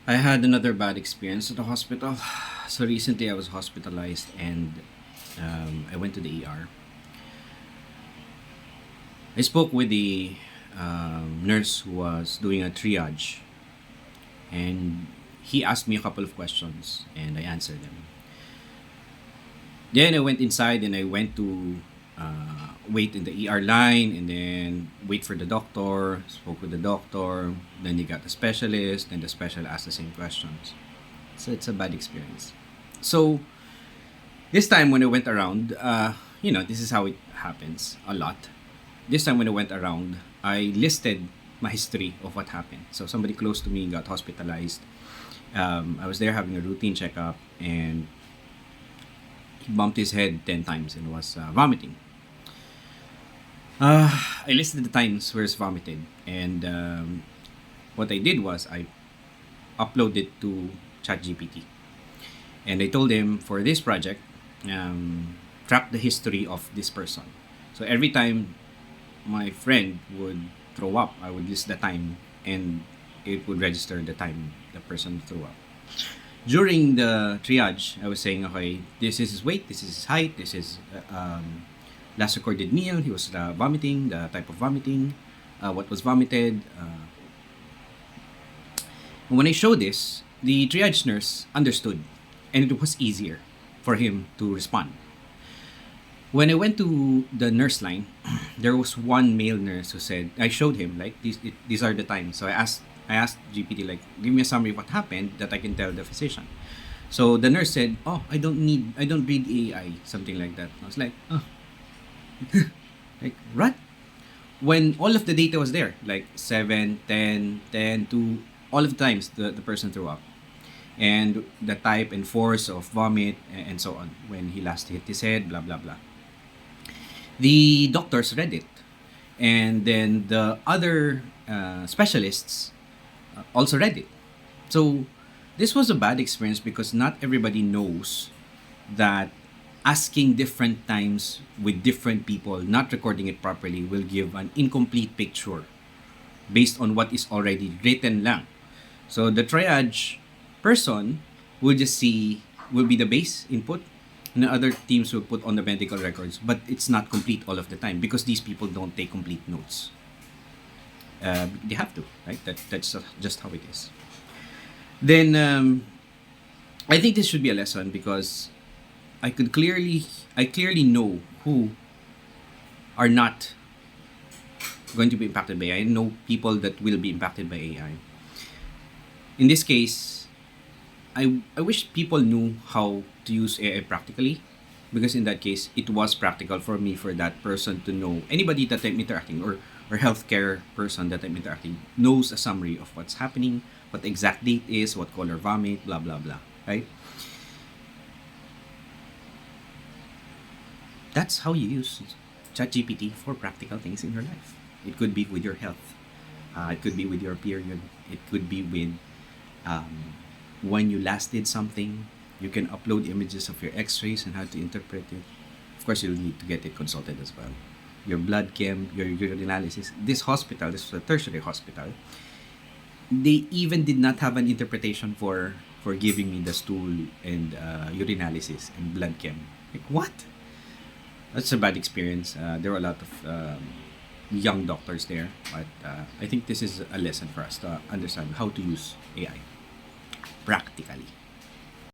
I had another bad experience at the hospital. So recently I was hospitalized and I went to the ER. I spoke with the nurse who was doing a triage, and he asked me a couple of questions and I answered them. Then I went inside and I went to wait in the ER line and then wait for the doctor, spoke with the doctor, then they got the specialist, and the specialist asked the same questions. So it's a bad experience. So this time when I went around, this is how it happens a lot. This time when I went around, I listed my history of what happened. So somebody close to me got hospitalized. I was there having a routine checkup, and he bumped his head 10 times and was vomiting. I listed the times where he's vomited, and what I did was I uploaded to ChatGPT. And I told him for this project, track the history of this person. So every time my friend would throw up, I would list the time and it would register the time the person threw up. During the triage, I was saying, okay, this is his weight, this is his height, this is last recorded meal, he was vomiting, the type of vomiting, what was vomited. When I showed this, the triage nurse understood and it was easier for him to respond. When I went to the nurse line, there was one male nurse who said, I showed him like these are the times. So I asked GPT like, give me a summary of what happened that I can tell the physician. So the nurse said, oh, I don't read AI, something like that. I was like, oh, like what? When all of the data was there, like 7, 10, 10, 2, all of the times the person threw up. And the type and force of vomit and so on. When he last hit his head, blah, blah, blah. The doctors read it. And then the other specialists also read it. So this was a bad experience because not everybody knows that asking different times with different people, not recording it properly, will give an incomplete picture based on what is already written lang. So the triage person will be the base input, and the other teams will put on the medical records, but it's not complete all of the time because these people don't take complete notes. They have to, right? That's just how it is. Then I think this should be a lesson because I clearly know who are not going to be impacted by AI. I know people that will be impacted by AI. In this case, I wish people knew how to use AI practically, because in that case, it was practical for me for that person to know, anybody that I'm interacting, or healthcare person that I'm interacting, knows a summary of what's happening, what exact date is, what color vomit, blah, blah, blah, right? That's how you use ChatGPT for practical things in your life. It could be with your health. It could be with your period. It could be with when you last did something. You can upload images of your x-rays and how to interpret it. Of course, you'll need to get it consulted as well. Your blood chem, your urinalysis. This hospital, this was a tertiary hospital, they even did not have an interpretation for giving me the stool and urinalysis and blood chem. Like, what? That's a bad experience. There were a lot of young doctors there, but I think this is a lesson for us to understand how to use AI practically.